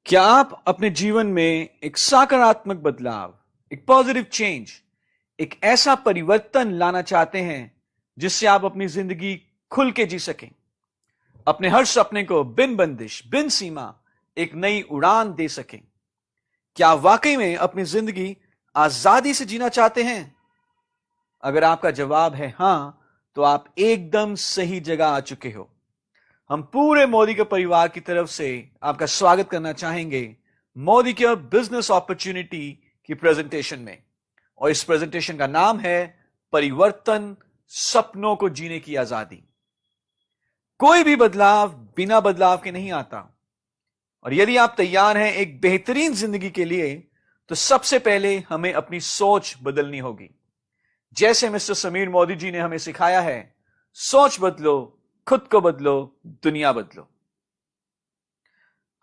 क्या आप अपने जीवन में एक सकारात्मक बदलाव, एक पॉजिटिव चेंज, एक ऐसा परिवर्तन लाना चाहते हैं जिससे आप अपनी जिंदगी खुल के जी सकें, अपने हर सपने को बिन बंदिश, बिन सीमा एक नई उड़ान दे सकें? क्या आप वाकई में अपनी जिंदगी आजादी से जीना चाहते हैं? अगर आपका जवाब है हां, तो आप एकदम सही जगह आ चुके हो। हम पूरे मोदी के परिवार की तरफ से आपका स्वागत करना चाहेंगे मोदी के बिजनेस अपॉर्चुनिटी की प्रेजेंटेशन में। और इस प्रेजेंटेशन का नाम है परिवर्तन, सपनों को जीने की आजादी। कोई भी बदलाव बिना बदलाव के नहीं आता, और यदि आप तैयार हैं एक बेहतरीन जिंदगी के लिए, तो सबसे पहले हमें अपनी सोच बदलनी होगी। जैसे मिस्टर समीर मोदी जी ने हमें सिखाया है, सोच बदलो, खुद को बदलो, दुनिया बदलो।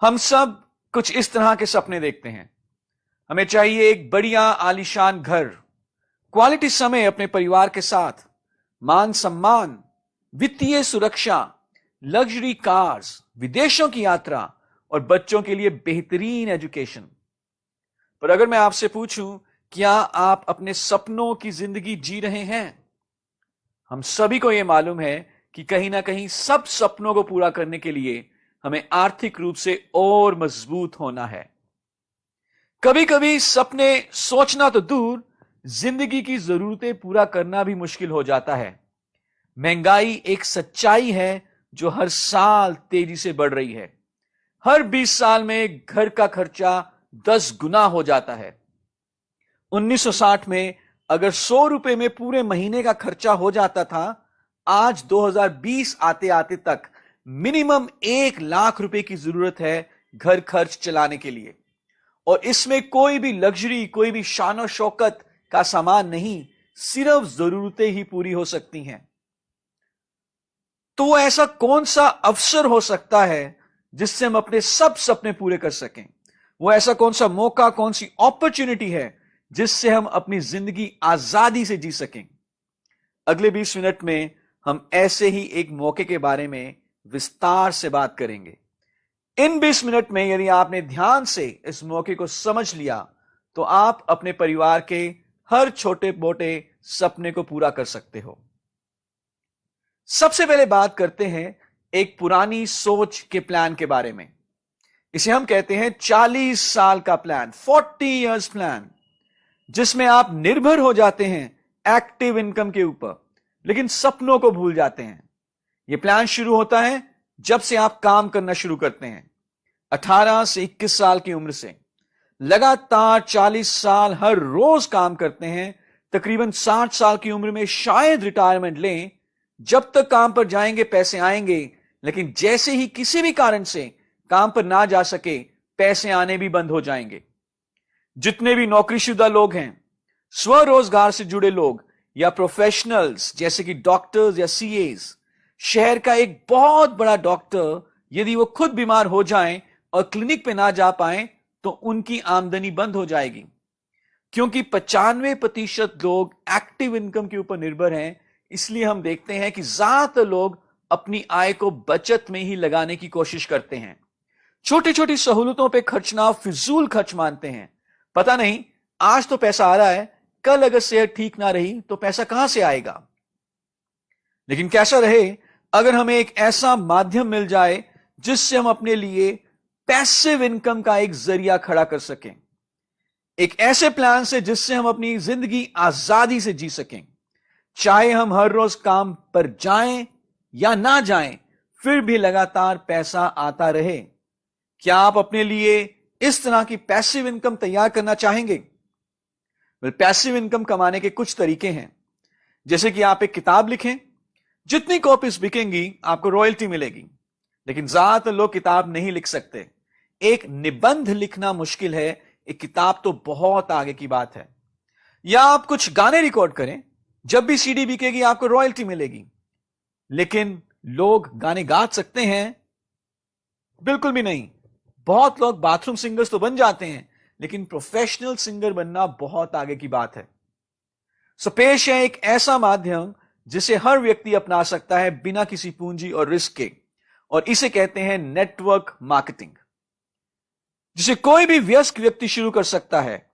हम सब कुछ इस तरह के सपने देखते हैं। हमें चाहिए एक बढ़िया आलीशान घर, क्वालिटी समय अपने परिवार के साथ, मान सम्मान, वित्तीय सुरक्षा, लग्जरी कार्स, विदेशों की यात्रा और बच्चों के लिए बेहतरीन एजुकेशन। पर अगर मैं आपसे पूछूं, क्या आप अपने सपनों की जिंदगी जी रहे हैं? हम सभी को यह मालूम है कि कहीं ना कहीं सब सपनों को पूरा करने के लिए हमें आर्थिक रूप से और मजबूत होना है। कभी कभी सपने सोचना तो दूर, जिंदगी की जरूरतें पूरा करना भी मुश्किल हो जाता है। महंगाई एक सच्चाई है जो हर साल तेजी से बढ़ रही है। हर 20 साल में घर का खर्चा 10 गुना हो जाता है। 1960 में अगर 100 रुपए में पूरे महीने का खर्चा हो जाता था, आज 2020 आते आते तक मिनिमम 1 लाख रुपए की जरूरत है घर खर्च चलाने के लिए। और इसमें कोई भी लग्जरी, कोई भी शान शौकत का सामान नहीं, सिर्फ जरूरतें ही पूरी हो सकती हैं। तो ऐसा कौन सा अवसर हो सकता है जिससे हम अपने सब सपने पूरे कर सकें? वो ऐसा कौन सा मौका, कौन सी अपॉर्चुनिटी है जिससे हम अपनी जिंदगी आजादी से जी सकें? अगले 20 मिनट में हम ऐसे ही एक मौके के बारे में विस्तार से बात करेंगे। इन 20 मिनट में यदि आपने ध्यान से इस मौके को समझ लिया, तो आप अपने परिवार के हर छोटे मोटे सपने को पूरा कर सकते हो। सबसे पहले बात करते हैं एक पुरानी सोच के प्लान के बारे में। इसे हम कहते हैं 40 साल का प्लान, 40 इयर्स प्लान, जिसमें आप निर्भर हो जाते हैं एक्टिव इनकम के ऊपर, लेकिन सपनों को भूल जाते हैं। यह प्लान शुरू होता है जब से आप काम करना शुरू करते हैं, 18 से 21 साल की उम्र से। लगातार 40 साल हर रोज काम करते हैं, तकरीबन 60 साल की उम्र में शायद रिटायरमेंट लें। जब तक काम पर जाएंगे पैसे आएंगे, लेकिन जैसे ही किसी भी कारण से काम पर ना जा सके, पैसे आने भी बंद हो जाएंगे। जितने भी नौकरीशुदा लोग हैं, स्वरोजगार से जुड़े लोग या प्रोफेशनल्स जैसे कि डॉक्टर्स या सीएस, शहर का एक बहुत बड़ा डॉक्टर यदि वो खुद बीमार हो जाएं और क्लिनिक पे ना जा पाए, तो उनकी आमदनी बंद हो जाएगी। क्योंकि 95% लोग एक्टिव इनकम के ऊपर निर्भर हैं, इसलिए हम देखते हैं कि ज्यादातर लोग अपनी आय को बचत में ही लगाने की कोशिश करते हैं। छोटी छोटी सहूलतों पे खर्चना फिजूल खर्च मानते हैं। पता नहीं, आज तो पैसा आ रहा है, कल अगर सेहत ठीक ना रही तो पैसा कहां से आएगा? लेकिन कैसा रहे, अगर हमें एक ऐसा माध्यम मिल जाए जिससे हम अपने लिए पैसिव इनकम का एक जरिया खड़ा कर सकें, एक ऐसे प्लान से जिससे हम अपनी जिंदगी आजादी से जी सकें, चाहे हम हर रोज काम पर जाएं या ना जाएं, फिर भी लगातार पैसा आता रहे। क्या आप अपने लिए इस तरह की पैसिव इनकम तैयार करना चाहेंगे? पैसिव इनकम कमाने के कुछ तरीके हैं। जैसे कि आप एक किताब लिखें, जितनी कॉपीज बिकेंगी आपको रॉयल्टी मिलेगी। लेकिन ज्यादातर लोग किताब नहीं लिख सकते। एक निबंध लिखना मुश्किल है, एक किताब तो बहुत आगे की बात है। या आप कुछ गाने रिकॉर्ड करें, जब भी सीडी बिकेगी आपको रॉयल्टी मिलेगी। लेकिन लोग गाने गा सकते हैं? बिल्कुल भी नहीं। बहुत लोग बाथरूम सिंगर्स तो बन जाते हैं, लेकिन प्रोफेशनल सिंगर बनना बहुत आगे की बात है। सो पेश है एक ऐसा माध्यम जिसे हर व्यक्ति अपना सकता है बिना किसी पूंजी और रिस्क के, और इसे कहते हैं नेटवर्क मार्केटिंग। जिसे कोई भी वयस्क व्यक्ति शुरू कर सकता है।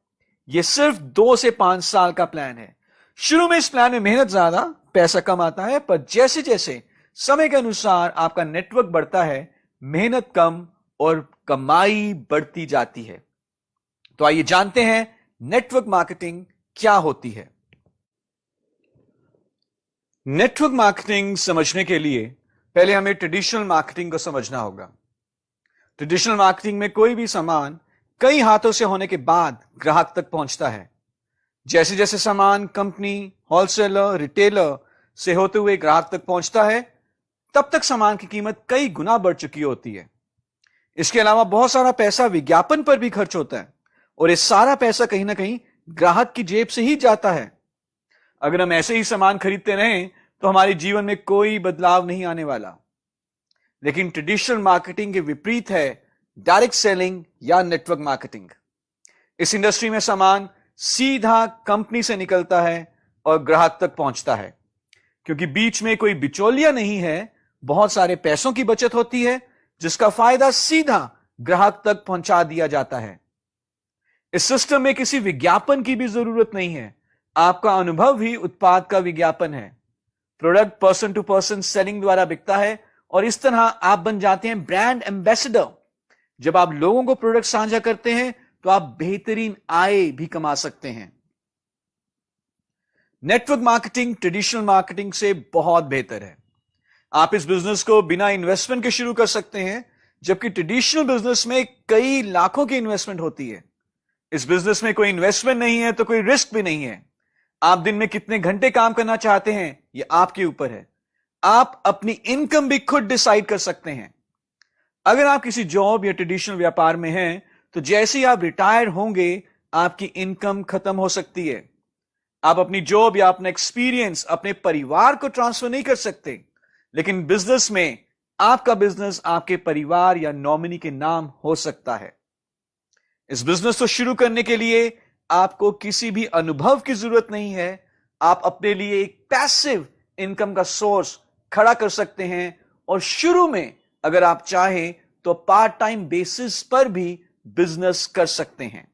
यह सिर्फ 2 से 5 साल का प्लान है। शुरू में इस प्लान में मेहनत ज्यादा, पैसा कम आता है, पर जैसे जैसे समय के अनुसार आपका नेटवर्क बढ़ता है, मेहनत कम और कमाई बढ़ती जाती है। तो आइए जानते हैं नेटवर्क मार्केटिंग क्या होती है। नेटवर्क मार्केटिंग समझने के लिए पहले हमें ट्रेडिशनल मार्केटिंग को समझना होगा। ट्रेडिशनल मार्केटिंग में कोई भी सामान कई हाथों से होने के बाद ग्राहक तक पहुंचता है। जैसे जैसे सामान कंपनी, होलसेलर, रिटेलर से होते हुए ग्राहक तक पहुंचता है, तब तक सामान की कीमत कई गुना बढ़ चुकी होती है। इसके अलावा बहुत सारा पैसा विज्ञापन पर भी खर्च होता है और ये सारा पैसा कहीं ना कहीं ग्राहक की जेब से ही जाता है। अगर हम ऐसे ही सामान खरीदते रहें तो हमारे जीवन में कोई बदलाव नहीं आने वाला। लेकिन ट्रेडिशनल मार्केटिंग के विपरीत है डायरेक्ट सेलिंग या नेटवर्क मार्केटिंग। इस इंडस्ट्री में सामान सीधा कंपनी से निकलता है और ग्राहक तक पहुंचता है। क्योंकि बीच में कोई बिचौलिया नहीं है, बहुत सारे पैसों की बचत होती है जिसका फायदा सीधा ग्राहक तक पहुंचा दिया जाता है। इस सिस्टम में किसी विज्ञापन की भी जरूरत नहीं है। आपका अनुभव ही उत्पाद का विज्ञापन है। Product person to person selling द्वारा बिकता है और इस तरह आप बन जाते हैं ब्रांड एम्बेसडर। जब आप लोगों को प्रोडक्ट साझा करते हैं तो आप बेहतरीन आय भी कमा सकते हैं। नेटवर्क मार्केटिंग ट्रेडिशनल मार्केटिंग से बहुत बेहतर है। आप इस बिजनेस को बिना इन्वेस्टमेंट के शुरू कर सकते हैं, जबकि ट्रेडिशनल बिजनेस में कई लाखों की इन्वेस्टमेंट होती है। इस बिजनेस में कोई इन्वेस्टमेंट नहीं है तो कोई रिस्क भी नहीं है। आप दिन में कितने घंटे काम करना चाहते हैं यह आपके ऊपर है। आप अपनी इनकम भी खुद डिसाइड कर सकते हैं। अगर आप किसी जॉब या ट्रेडिशनल व्यापार में हैं तो जैसे ही आप रिटायर होंगे आपकी इनकम खत्म हो सकती है। आप अपनी जॉब या अपना एक्सपीरियंस अपने परिवार को ट्रांसफर नहीं कर सकते, लेकिन बिजनेस में आपका बिजनेस आपके परिवार या नॉमिनी के नाम हो सकता है। इस बिजनेस को शुरू करने के लिए आपको किसी भी अनुभव की जरूरत नहीं है। आप अपने लिए एक पैसिव इनकम का सोर्स खड़ा कर सकते हैं और शुरू में अगर आप चाहें तो पार्ट टाइम बेसिस पर भी बिजनेस कर सकते हैं।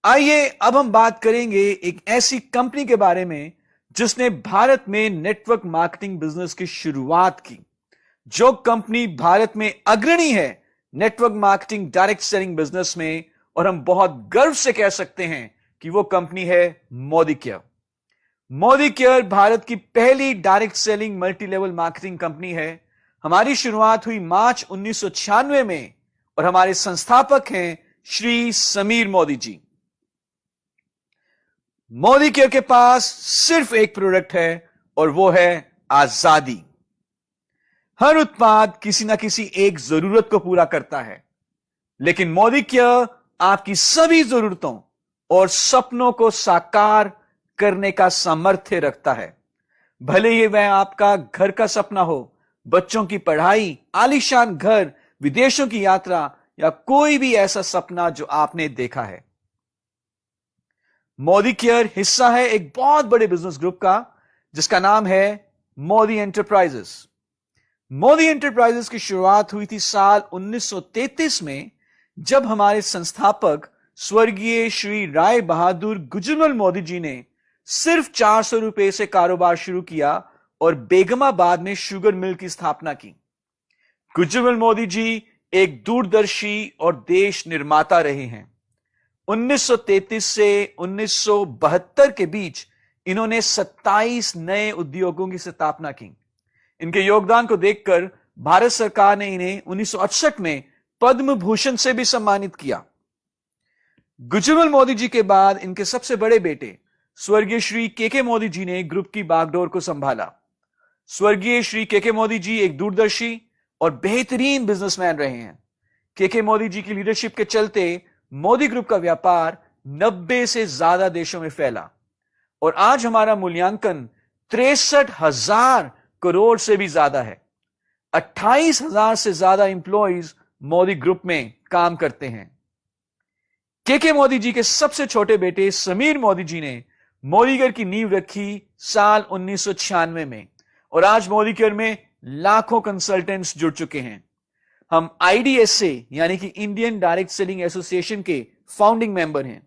आइए अब हम बात करेंगे एक ऐसी कंपनी के बारे में जिसने भारत में नेटवर्क मार्केटिंग बिजनेस की शुरुआत की। जो कंपनी भारत में अग्रणी है network marketing direct selling business में, और हम बहुत गर्व से कह सकते हैं कि वो कंपनी है मोदी केयर। मोदी केयर भारत की पहली direct selling multi level marketing company है। हमारी शुरुआत हुई मार्च 1996 में और हमारे संस्थापक हैं श्री समीर मोदी जी। मोदी केयर के पास सिर्फ एक प्रोडक्ट है और वो है आजादी। हर उत्पाद किसी ना किसी एक जरूरत को पूरा करता है, लेकिन मोदी केयर आपकी सभी जरूरतों और सपनों को साकार करने का सामर्थ्य रखता है। भले ही वह आपका घर का सपना हो, बच्चों की पढ़ाई, आलीशान घर, विदेशों की यात्रा या कोई भी ऐसा सपना जो आपने देखा है। मोदी केयर हिस्सा है एक बहुत बड़े बिजनेस ग्रुप का जिसका नाम है मोदी एंटरप्राइजेस। मोदी एंटरप्राइजेस की शुरुआत हुई थी साल 1933 में, जब हमारे संस्थापक स्वर्गीय श्री राय बहादुर गुजरमल मोदी जी ने सिर्फ 400 रुपए से कारोबार शुरू किया और बेगमाबाद में शुगर मिल की स्थापना की। गुजरमल मोदी जी एक दूरदर्शी और देश निर्माता रहे हैं। 1933 से 1972 के बीच इन्होंने 27 नए उद्योगों की स्थापना की। इनके योगदान को देखकर भारत सरकार ने इन्हें 1968 में पद्म भूषण से भी सम्मानित किया। गुजरमल मोदी जी के बाद इनके सबसे बड़े बेटे स्वर्गीय श्री के मोदी जी ने ग्रुप की बागडोर को संभाला। स्वर्गीय श्री के मोदी जी एक दूरदर्शी और बेहतरीन बिजनेसमैन रहे हैं। के मोदी जी की लीडरशिप के चलते मोदी ग्रुप का व्यापार 90 से ज्यादा देशों में फैला और आज हमारा मूल्यांकन 63,000 करोड़ से भी ज्यादा है। 28,000 से ज्यादा एम्प्लॉइज मोदी ग्रुप में काम करते हैं। के मोदी जी के सबसे छोटे बेटे समीर मोदी जी ने मोदी केयर की नींव रखी साल 1996 में और आज मोदी केयर में लाखों कंसल्टेंट्स जुड़ चुके हैं। हम IDSA यानी कि इंडियन डायरेक्ट सेलिंग एसोसिएशन के फाउंडिंग मेंबर हैं।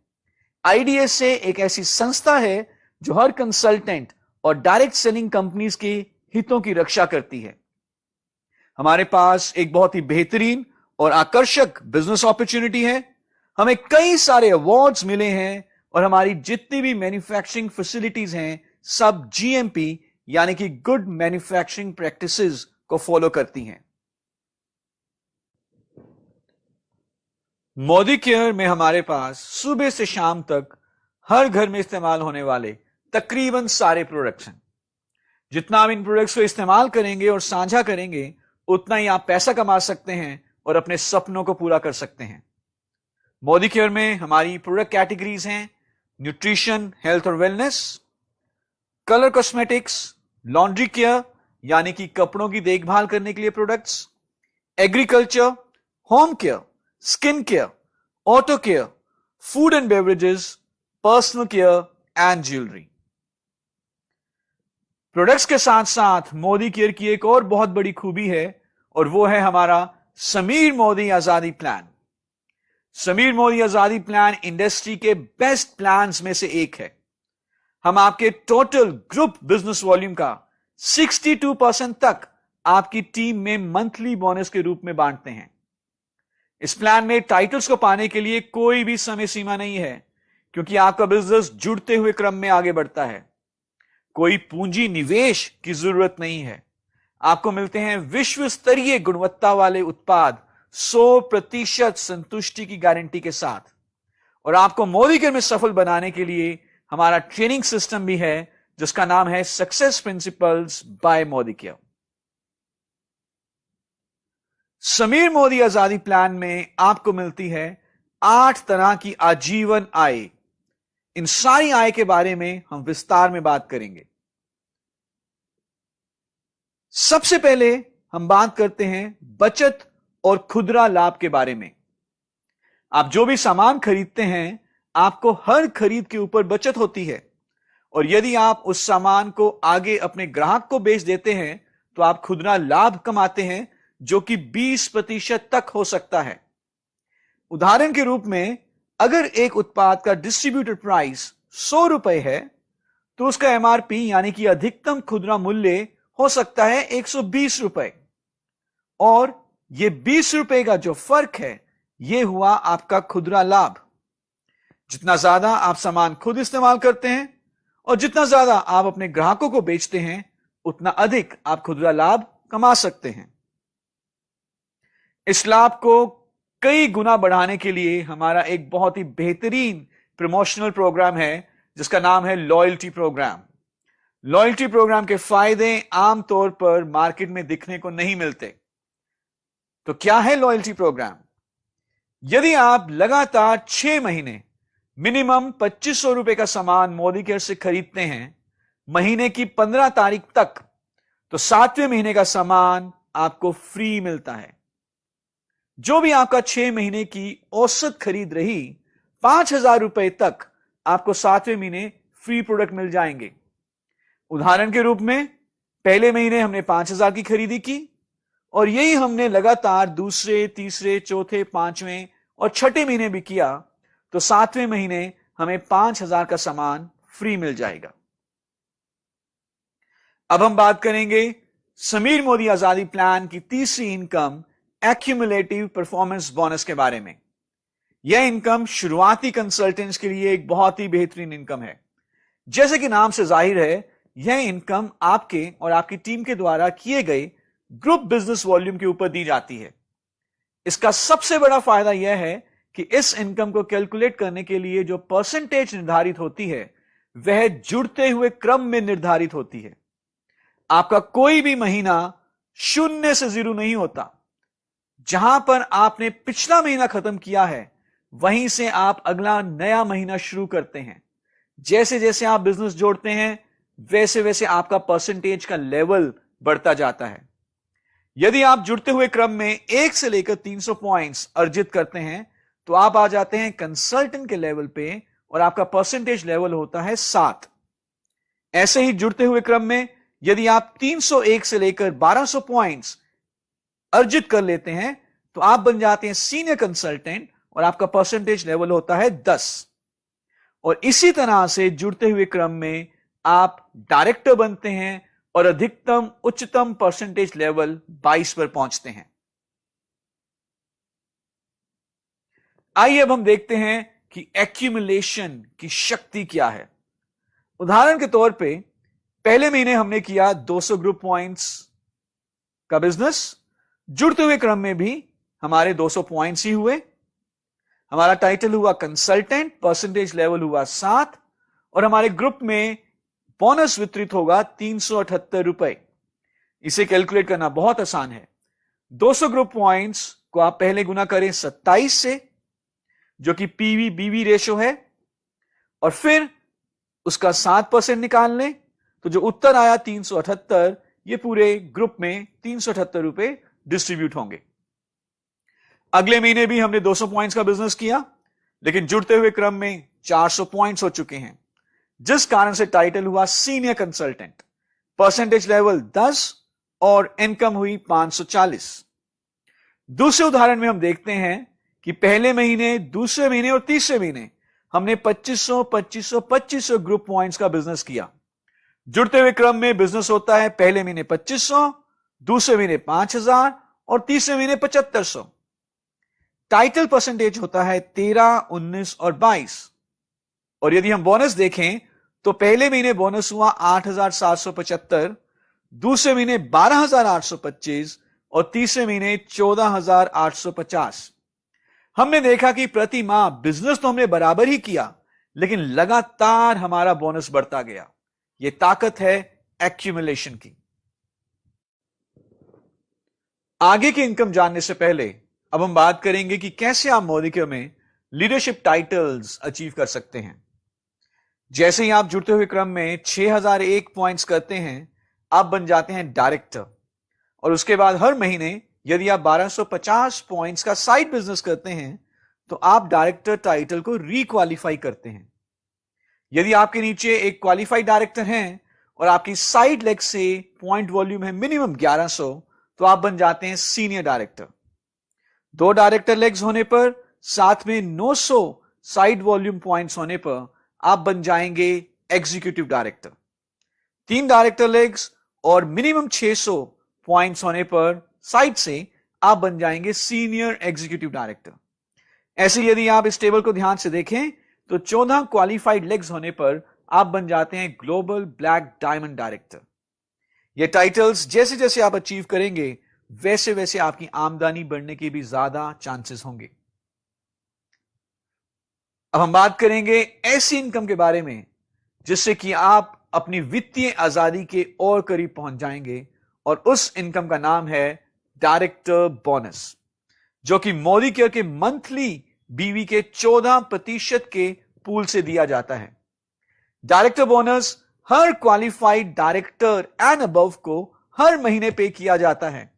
IDSA एक ऐसी संस्था है जो हर कंसल्टेंट और डायरेक्ट सेलिंग कंपनीज के हितों की रक्षा करती है। हमारे पास एक बहुत ही बेहतरीन और आकर्षक बिजनेस अपॉर्चुनिटी है। हमें कई सारे अवार्ड्स मिले हैं और हमारी जितनी भी मैन्युफैक्चरिंग फैसिलिटीज हैं सब GMP यानी कि गुड मैन्युफैक्चरिंग प्रैक्टिसेस को फॉलो करती हैं। मोदी केयर में हमारे पास सुबह से शाम तक हर घर में इस्तेमाल होने वाले तकरीबन सारे प्रोडक्ट्स हैं। जितना आप इन प्रोडक्ट्स को इस्तेमाल करेंगे और साझा करेंगे उतना ही आप पैसा कमा सकते हैं और अपने सपनों को पूरा कर सकते हैं। मोदी केयर में हमारी प्रोडक्ट कैटेगरीज हैं न्यूट्रिशन, हेल्थ और wellness, colour cosmetics, laundry care यानी कि कपड़ों की देखभाल करने के लिए products, agriculture, home care, skin care, auto care, food and beverages, personal care and jewellery. Products के साथ साथ मोदी केयर की एक और बहुत बड़ी खूबी है और वो है हमारा समीर मोदी आजादी प्लान। समीर मोदी आजादी प्लान इंडस्ट्री के बेस्ट प्लान्स में से एक है। हम आपके टोटल ग्रुप बिजनेस वॉल्यूम का 62% तक आपकी टीम में मंथली बोनस के रूप में बांटते हैं। इस प्लान में टाइटल्स को पाने के लिए कोई भी समय सीमा नहीं है क्योंकि आपका बिजनेस जुड़ते हुए क्रम में आगे बढ़ता है। कोई पूंजी निवेश की जरूरत नहीं है। आपको मिलते हैं विश्व स्तरीय गुणवत्ता वाले उत्पाद 100% संतुष्टि की गारंटी के साथ। और आपको मोदी केयर में सफल बनाने के लिए हमारा ट्रेनिंग सिस्टम भी है जिसका नाम है success principles by Modicare. Sameer Modi आजादी प्लान में आपको मिलती है 8 तरह की आजीवन आय। इन सारी आय के बारे में हम विस्तार में बात करेंगे। सबसे पहले हम बात करते हैं बचत और खुदरा लाभ के बारे में। आप जो भी सामान खरीदते हैं आपको हर खरीद के ऊपर बचत होती है और यदि आप उस सामान को आगे अपने ग्राहक को बेच देते हैं तो आप खुदरा लाभ कमाते हैं जो कि 20% तक हो सकता है। उदाहरण के रूप में अगर एक उत्पाद का डिस्ट्रीब्यूटर प्राइस 100 रुपए है तो उसका MRP यानी कि अधिकतम खुदरा मूल्य हो सकता है 120 रुपए और यह 20 रुपए का जो फर्क है यह हुआ आपका खुदरा लाभ। जितना ज्यादा आप सामान खुद इस्तेमाल करते हैं और जितना ज्यादा आप अपने ग्राहकों को बेचते हैं उतना अधिक आप खुदरा लाभ कमा सकते हैं। इस लाभ को कई गुना बढ़ाने के लिए हमारा एक बहुत ही बेहतरीन प्रमोशनल प्रोग्राम है जिसका नाम है लॉयल्टी प्रोग्राम। लॉयल्टी प्रोग्राम के फायदे आमतौर पर मार्केट में दिखने को नहीं मिलते। तो क्या है लॉयल्टी प्रोग्राम? यदि आप लगातार 6 महीने मिनिमम 2500 रुपए का सामान मोदी केयर से खरीदते हैं महीने की 15 तारीख तक, तो 7वें महीने का सामान आपको फ्री मिलता है। जो भी आपका 6 महीने की औसत खरीद रही 5000 रुपए तक आपको 7वें महीने फ्री प्रोडक्ट मिल जाएंगे। उदाहरण के रूप में पहले महीने हमने 5000 की खरीदी की और यही हमने लगातार दूसरे, तीसरे, चौथे, 5वें और 6ठे महीने भी किया तो 7वें महीने हमें 5000 का सामान फ्री मिल जाएगा। अब हम बात करेंगे समीर मोदी आजादी प्लान की तीसरी इनकम एक्यूमुलेटिव परफॉर्मेंस बोनस के बारे में। यह इनकम शुरुआती कंसल्टेंट्स के लिए एक बहुत ही बेहतरीन इनकम है। जैसे कि नाम से जाहिर है यह इनकम आपके और आपकी टीम के द्वारा किए गए ग्रुप बिजनेस वॉल्यूम के ऊपर दी जाती है। इसका सबसे बड़ा फायदा यह है कि इस इनकम को कैलकुलेट करने के लिए जो परसेंटेज निर्धारित होती है वह जुड़ते हुए क्रम में निर्धारित होती है। आपका कोई भी महीना 0 से 0 नहीं होता। जहां पर आपने पिछला महीना खत्म किया है वहीं से आप अगला नया महीना शुरू करते हैं। जैसे जैसे आप बिजनेस जोड़ते हैं वैसे वैसे आपका परसेंटेज का लेवल बढ़ता जाता है। यदि आप जुड़ते हुए क्रम में 1 से लेकर 300 पॉइंट्स अर्जित करते हैं तो आप आ जाते हैं कंसल्टेंट के लेवल पे और आपका परसेंटेज लेवल होता है 7। ऐसे ही जुड़ते हुए क्रम में यदि आप 301 से लेकर 1200 पॉइंट्स अर्जित कर लेते हैं तो आप बन जाते हैं सीनियर कंसल्टेंट और आपका परसेंटेज लेवल होता है 10। और इसी तरह से जुड़ते हुए क्रम में आप डायरेक्टर बनते हैं और अधिकतम उच्चतम परसेंटेज लेवल 22 पर पहुंचते हैं। आइए अब हम देखते हैं कि एक्यूमुलेशन की शक्ति क्या है। उदाहरण के तौर पे पहले महीने हमने किया 200 ग्रुप पॉइंट्स का बिजनेस, जुड़ते हुए क्रम में भी हमारे 200 पॉइंट्स ही हुए, हमारा टाइटल हुआ कंसल्टेंट, परसेंटेज लेवल हुआ 7 और हमारे ग्रुप में बोनस वितरित होगा 378 रुपए। इसे कैलकुलेट करना बहुत आसान है। 200 ग्रुप पॉइंट्स को आप पहले गुना करें 27 से, जो कि पीवी बीवी रेशो है, और फिर उसका 7% निकाल लें, तो जो उत्तर आया 378, ये पूरे ग्रुप में 378 रुपए डिस्ट्रीब्यूट होंगे। अगले महीने भी हमने 200 पॉइंट्स का बिजनेस किया, लेकिन जुड़ते हुए क्रम में 400 पॉइंट्स हो चुके हैं, जिस कारण से टाइटल हुआ सीनियर कंसल्टेंट, परसेंटेज लेवल 10 और इनकम हुई 540। दूसरे उदाहरण में हम देखते हैं कि पहले महीने, दूसरे महीने और तीसरे महीने हमने 2500 2500 2500 ग्रुप पॉइंट्स का बिजनेस किया। जुड़ते हुए क्रम में बिजनेस होता है पहले महीने 2500, दूसरे महीने 5000 और तीसरे महीने 7500। टाइटल परसेंटेज होता है 13, 19 और 22। और यदि हम बोनस देखें तो पहले महीने बोनस हुआ 8775, दूसरे महीने 12825 और तीसरे महीने 14850। हमने देखा कि प्रति माह बिजनेस तो हमने बराबर ही किया, लेकिन लगातार हमारा बोनस बढ़ता गया। यह ताकत है एक्यूमुलेशन की। आगे की इनकम जानने से पहले अब हम बात करेंगे कि कैसे आप मोदिकेयर में लीडरशिप टाइटल्स अचीव कर सकते हैं। जैसे ही आप जुड़ते हुए क्रम में 6001 पॉइंट्स करते हैं, आप बन जाते हैं डायरेक्टर। और उसके बाद हर महीने यदि आप 1250 पॉइंट्स का साइड बिजनेस करते हैं, तो आप डायरेक्टर टाइटल को रीक्वालिफाई करते हैं। यदि आपके नीचे एक क्वालिफाइड डायरेक्टर हैं और आपकी साइड लेग से पॉइंट वॉल्यूम है मिनिमम 1100, तो आप बन जाते हैं सीनियर डायरेक्टर। 2 डायरेक्टर लेग्स होने पर, साथ में 900 साइड वॉल्यूम पॉइंट्स होने पर आप बन जाएंगे एग्जीक्यूटिव डायरेक्टर। 3 डायरेक्टर लेग्स और मिनिमम 600 पॉइंट्स होने पर साइड से आप बन जाएंगे सीनियर एग्जीक्यूटिव डायरेक्टर। ऐसे यदि आप इस टेबल को ध्यान से देखें तो 14 क्वालिफाइड लेग्स होने पर आप बन जाते हैं ग्लोबल ब्लैक डायमंड डायरेक्टर। ये टाइटल्स जैसे जैसे आप अचीव करेंगे, वैसे वैसे आपकी आमदनी बढ़ने के भी ज्यादा चांसेस होंगे। अब हम बात करेंगे ऐसी इनकम के बारे में जिससे कि आप अपनी वित्तीय आजादी के और करीब पहुंच जाएंगे, और उस इनकम का नाम है डायरेक्टर बोनस, जो कि मोदिकेयर के मंथली बीवी के 14% के पूल से दिया जाता है। Director bonus her qualified director and above को हर महीने पे किया जाता है,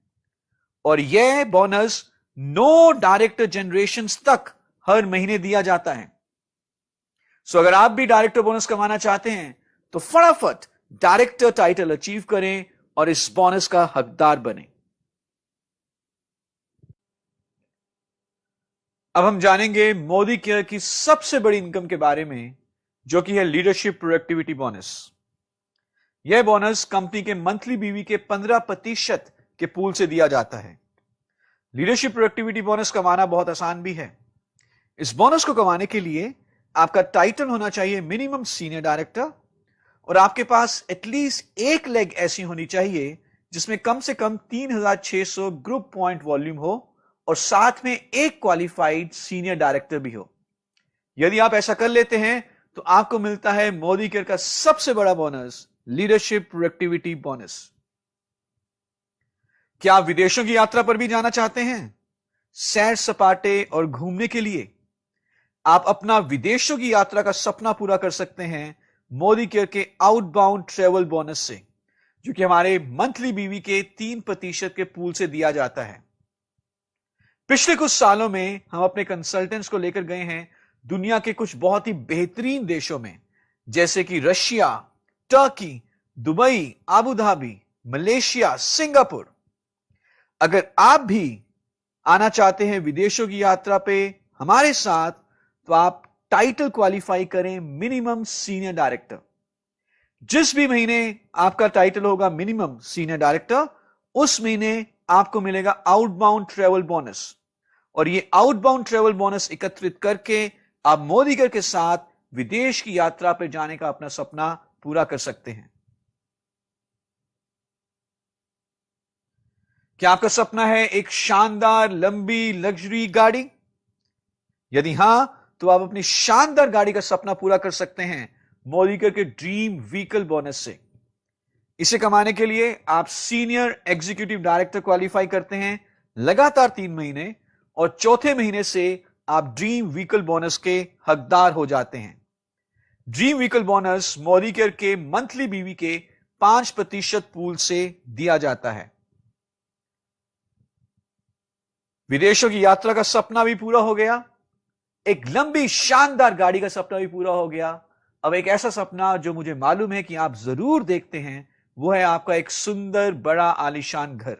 और यह बोनस 9 डायरेक्टर जनरेशंस तक हर महीने दिया जाता है। सो अगर आप भी डायरेक्टर बोनस कमाना चाहते हैं तो फटाफट डायरेक्टर टाइटल अचीव करें और इस बोनस का हकदार बने। अब हम जानेंगे मोदिकेयर की सबसे बड़ी इनकम के बारे में, जो कि है लीडरशिप प्रोडक्टिविटी बोनस। यह बोनस कंपनी के मंथली बीवी के 15% के पूल से दिया जाता है। लीडरशिप प्रोडक्टिविटी बोनस कमाना बहुत आसान भी है। इस बोनस को कमाने के लिए आपका टाइटल होना चाहिए मिनिमम सीनियर डायरेक्टर, और आपके पास एटलीस्ट एक लेग ऐसी होनी चाहिए जिसमें कम से कम 3600 ग्रुप पॉइंट वॉल्यूम हो और साथ में एक क्वालिफाइड सीनियर डायरेक्टर भी हो। यदि आप ऐसा कर लेते हैं तो आपको मिलता है मोदिकेयर का सबसे बड़ा बोनस, लीडरशिप प्रोडक्टिविटी बोनस। क्या आप विदेशों की यात्रा पर भी जाना चाहते हैं? सैर सपाटे और घूमने के लिए आप अपना विदेशों की यात्रा का सपना पूरा कर सकते हैं मोदिकेयर के आउटबाउंड ट्रेवल बोनस से, जो कि हमारे मंथली बीवी के 3% के पूल से दिया जाता है। पिछले कुछ सालों में हम अपने कंसल्टेंट्स को लेकर गए हैं दुनिया के कुछ बहुत ही बेहतरीन देशों में, जैसे कि Russia, Turkey, Dubai, Abu Dhabi, Malaysia, Singapore. अगर आप भी आना चाहते हैं विदेशों की यात्रा पे हमारे साथ, तो आप टाइटल क्वालिफाई करें मिनिमम सीनियर डायरेक्टर। जिस भी महीने आपका टाइटल होगा मिनिमम सीनियर डायरेक्टर, उस महीने आपको मिलेगा आउटबाउंड ट्रेवल बोनस। और ये आउटबाउंड ट्रेवल बोनस एकत्रित करके आप मोदीकर के साथ विदेश की यात्रा पर जाने का अपना सपना पूरा कर सकते हैं। क्या आपका सपना है एक शानदार लंबी लग्जरी गाड़ी? यदि हां, तो आप अपनी शानदार गाड़ी का सपना पूरा कर सकते हैं मोदीकर के ड्रीम व्हीकल बोनस से। इसे कमाने के लिए आप सीनियर एग्जीक्यूटिव डायरेक्टर क्वालिफाई करते हैं लगातार 3 महीने, और चौथे महीने से आप ड्रीम व्हीकल बोनस के हकदार हो जाते हैं। ड्रीम व्हीकल बोनस मोदीकर के मंथली बीवी के 5% पूल से दिया जाता है। विदेशों की यात्रा का सपना भी पूरा हो गया, एक लंबी शानदार गाड़ी का सपना भी पूरा हो गया। अब एक ऐसा सपना जो मुझे मालूम है कि आप जरूर देखते हैं, वो है आपका एक सुंदर बड़ा आलीशान घर।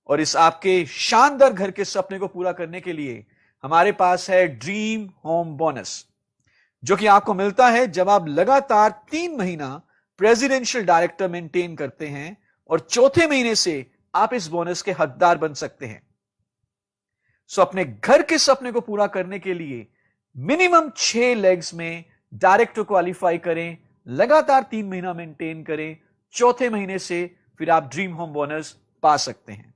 और इस आपके शानदार घर के सपने को पूरा करने के लिए हमारे पास है ड्रीम होम बोनस, जो कि आपको मिलता है जब आप लगातार 3 महीना प्रेसिडेंशियल डायरेक्टर मेंटेन करते हैं, और चौथे महीने से आप इस बोनस के हकदार बन सकते हैं। सो अपने घर के सपने को पूरा करने के लिए मिनिमम 6 लेग्स में डायरेक्टर क्वालिफाई करें, लगातार 3 महीना मेंटेन करें, चौथे महीने से फिर आप ड्रीम होम बोनस पा सकते हैं।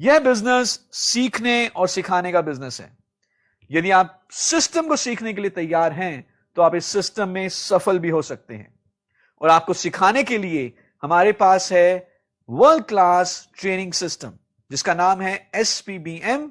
यह बिजनेस सीखने और सिखाने का बिजनेस है। यदि आप सिस्टम को सीखने के लिए तैयार हैं, तो आप इस सिस्टम में सफल भी हो सकते हैं। और आपको सिखाने के लिए हमारे पास है वर्ल्ड क्लास ट्रेनिंग सिस्टम, जिसका नाम है SPBM,